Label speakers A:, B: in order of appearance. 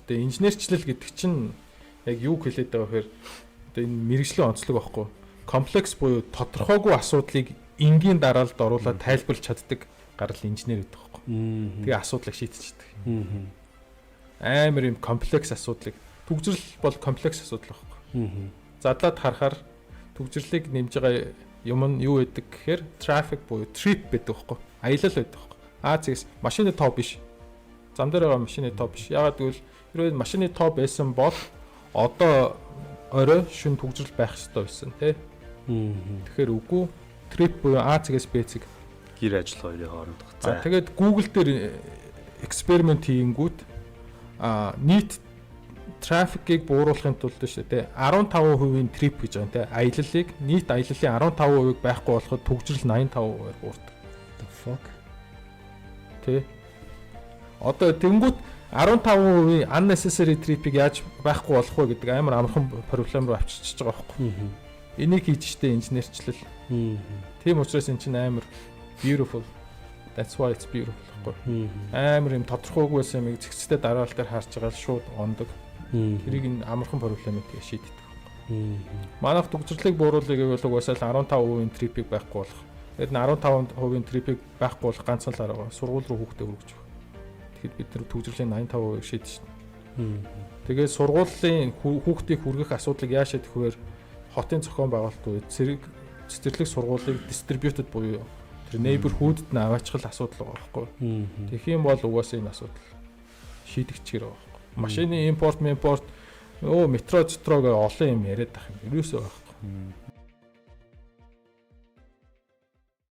A: Гэтэ инженерчлэл гэдэг чинь яг юу хэлээд байгаа вэ гэхээр одоо энэ мэрэгжлийн онцлог байхгүй. Комплекс буюу тодорхойгүй асуудлыг энгийн дараалалд оруулаад тайлбарлаж чаддаг гарал инженер гэдэг байхгүй. Тэгээ асуудлыг шийдчихдэг. Амар юм комплекс асуудлыг түгжрэл бол комплекс асуудал байхгүй. Задлаад харахаар түгжрлийг нэмж байгаа юм нь юу гэдэг гэхээр трафик буюу trip гэдэг байхгүй. Аялал байдаг байхгүй. Згээс машины тоо биш. Зам дээр байгаа машины тоо биш. Ягаад гэвэл ерөөд машины тоо байсан бол одоо орой шүн түгжрэл байх ёстой байсан тий. Тэгэхээр үгүй trip буюу згээс B зэг
B: гэр ажил хоёрын хоорондох зай.
A: Тэгээд Google дээр эксперимент хийнгүүт нийт трафикийг бууруулахын тулд шүү дээ 15% trip гэж байгаа тий. Аяллыг нийт аяллаа 15% байхгүй болоход түгжрэл 85%-аар буурдаг.
B: The fuck?
A: Тий. Одоо тэнгүүт 15% unnecessary trip-ийг яаж байхгүй болох вэ гэдэг амар амархан проблем руу авчирч байгаа байхгүй. Энийг хийж штэ инженерчлэл. Тийм учраас энэ чинь амар beautiful. That's why it's beautiful гэхгүй. Амар юм тодорхойгүй байсан юм зэгцтэй дараалал дээр харж байгаа л шууд ондог. Тэрийг н амархан проблемыг шийддэг. Манайх түгжрлийг бууруулах гэвэл угаасаа л 15% трипийг байхгүй болох. Тэгээд 15% трипийг байхгүй болох ганц л арга сургууль руу хүүхдээ өргөж байгаа. Тэгэхэд бид нар түгжрлийн 85% шийдэж шин. Тэгээд сургуулийн хүүхдийг хүргэх асуудлыг яаж шийдэх вэ? Хотын зохион байгуулалт үед цэцэрлэг сургуулийг distributed буюу тэр neighborhood-д нь аваачих асуудал байгаа байхгүй. Тэгэх юм бол угаасаа энэ асуудал шийдэгчээр байгаа. Машины импорт метро гээ олон юм яриад байх юм. Юусоо байхгүй.